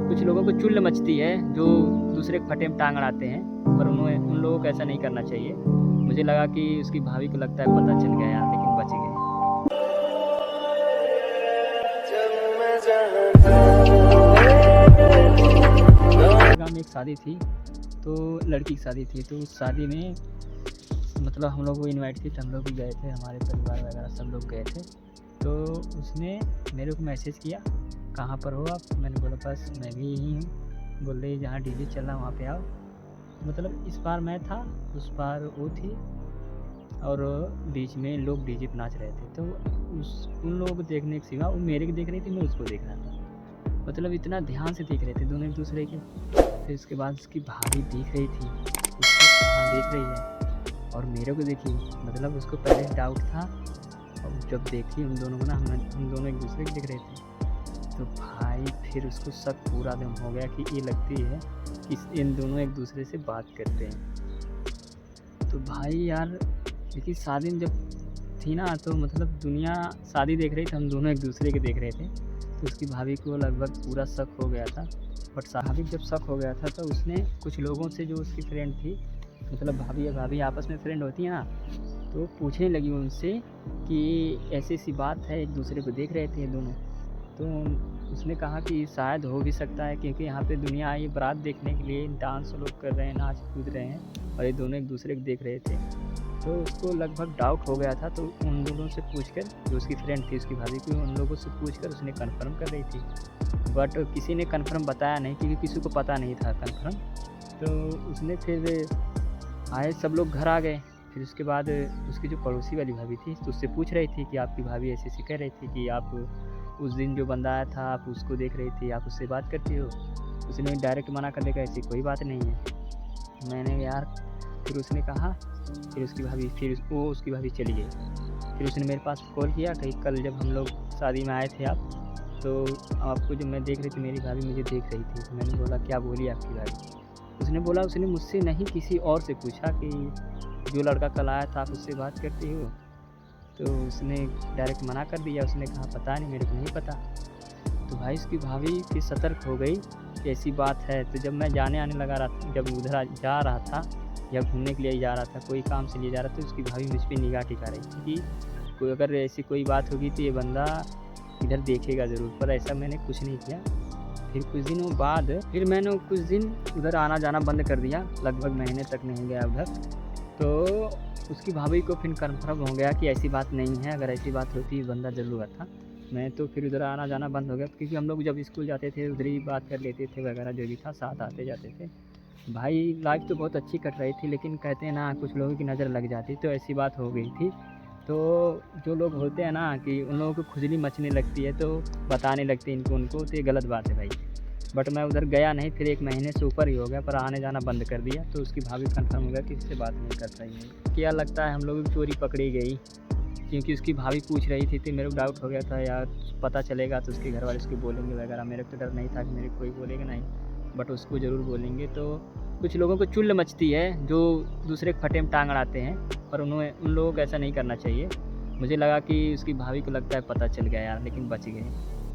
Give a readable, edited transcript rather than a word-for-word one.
कुछ लोगों को चुल मचती है जो दूसरे के फटे में टांग अड़ाते हैं, पर उन लोगों को ऐसा नहीं करना चाहिए। मुझे लगा कि उसकी भाभी को लगता है पता चल गया यार, लेकिन बच गए। गाँव में एक शादी थी, तो लड़की की शादी थी, तो उस शादी में मतलब हम लोग को इनवाइट थी, तो हम लोग भी गए थे, हमारे परिवार वगैरह सब लोग गए थे। तो उसने मेरे को मैसेज किया, कहाँ पर हो आप? मैंने बोला बस मैं भी यहीं हूँ। बोल रही जहाँ डीजे चल रहा वहाँ पे आओ। मतलब इस बार मैं था, उस बार वो थी, और बीच में लोग डीजे पे नाच रहे थे। तो उन लोगों को देखने के सिवा वो मेरे को देख रही थी, मैं उसको देख रहा था। मतलब इतना ध्यान से देख रहे थे दोनों एक दूसरे के। फिर उसके बाद उसकी भाभी देख रही थी, उसको कहाँ देख रही है, और मेरे को देखी। मतलब उसको पहले डाउट था, और जब देखी उन दोनों को ना, हम दोनों एक दूसरे को देख रहे थे, तो भाई फिर उसको शक पूरा दम हो गया कि ये लगती है कि इन दोनों एक दूसरे से बात करते हैं। तो भाई यार, लेकिन शादी में जब थी ना, तो मतलब दुनिया शादी देख रही थी, हम दोनों एक दूसरे के देख रहे थे। तो उसकी भाभी को लगभग पूरा शक हो गया था। बट भाभी जब शक हो गया था, तो उसने कुछ लोगों से, जो उसकी फ्रेंड थी, मतलब भाभी या भाभी आपस में फ्रेंड होती है ना, तो पूछने लगी उनसे कि ऐसी ऐसी बात है, एक दूसरे को देख रहे थे दोनों। तो उसने कहा कि शायद हो भी सकता है, क्योंकि यहाँ पे दुनिया आई बारात देखने के लिए, डांस लोग कर रहे हैं, नाच कूद रहे हैं, और ये दोनों एक दूसरे को देख रहे थे। तो उसको लगभग डाउट हो गया था। तो उन लोगों से पूछकर, जो उसकी फ्रेंड थी उसकी भाभी की, उन लोगों से पूछकर उसने कन्फर्म कर रही थी। बट किसी ने कन्फर्म बताया नहीं, क्योंकि किसी को पता नहीं था कन्फर्म। तो उसने फिर आए, सब लोग घर आ गए। फिर उसके बाद उसकी जो पड़ोसी वाली भाभी थी, तो उससे पूछ रही थी कि आपकी भाभी ऐसे ऐसे कह रही थी कि आप उस दिन जो बंदा आया था, आप उसको देख रही थी, आप उससे बात करती हो। उसने डायरेक्ट मना कर दिया, ऐसी कोई बात नहीं है। मैंने यार, फिर उसने कहा, फिर उसकी भाभी चली गई। फिर उसने मेरे पास कॉल किया कि कल जब हम लोग शादी में आए थे आप, तो आपको जब मैं देख रही थी, मेरी भाभी मुझे देख रही थी। तो मैंने बोला क्या बोली आपकी भाभी? उसने बोला उसने मुझसे नहीं, किसी और से पूछा कि जो लड़का कल आया था आप उससे बात करती हो? तो उसने डायरेक्ट मना कर दिया। उसने कहा पता नहीं, मेरे को नहीं पता। तो भाई उसकी भाभी फिर सतर्क हो गई कि ऐसी बात है। तो जब मैं जाने आने लगा रहा था, जब उधर जा रहा था या घूमने के लिए जा रहा था, कोई काम से लिए जा रहा था, तो उसकी भाभी मुझ पर निगाह टिका रही थी कि कोई अगर ऐसी कोई बात होगी तो ये बंदा इधर देखेगा ज़रूर। पर ऐसा मैंने कुछ नहीं किया। फिर कुछ दिनों बाद फिर मैंने कुछ दिन उधर आना जाना बंद कर दिया, लगभग महीने तक नहीं गया उधर। तो उसकी भाभी को फिर कन्फर्म हो गया कि ऐसी बात नहीं है, अगर ऐसी बात होती बंदा ज़रूर आता। मैं तो फिर उधर आना जाना बंद हो गया, क्योंकि हम लोग जब स्कूल जाते थे उधर ही बात कर लेते थे वगैरह, जो भी था साथ आते जाते थे। भाई लाइफ तो बहुत अच्छी कट रही थी, लेकिन कहते हैं ना कुछ लोगों की नज़र लग जाती, तो ऐसी बात हो गई थी। तो जो लोग होते हैं ना कि उन लोगों को खुजली मचने लगती है, तो बताने लगते हैं उनको, तो ये गलत बात है भाई। बट मैं उधर गया नहीं, फिर 1 महीने से ऊपर ही हो गया, पर आने जाना बंद कर दिया। तो उसकी भाभी कन्फर्म हो गया कि इससे बात नहीं कर रही है। क्या लगता है हम लोगों की चोरी पकड़ी गई, क्योंकि उसकी भाभी पूछ रही थी, तो मेरे को डाउट हो गया था यार, पता चलेगा तो उसके घर वाले उसको बोलेंगे वगैरह। मेरे को तो डर नहीं था कि मेरे कोई बोलेगा नहीं, बट उसको ज़रूर बोलेंगे। तो कुछ लोगों को चुल मचती है जो दूसरे के फटे में टांग अड़ाते हैं, पर उन लोगों को ऐसा नहीं करना चाहिए। मुझे लगा कि उसकी भाभी को लगता है पता चल गया यार, लेकिन बच गए।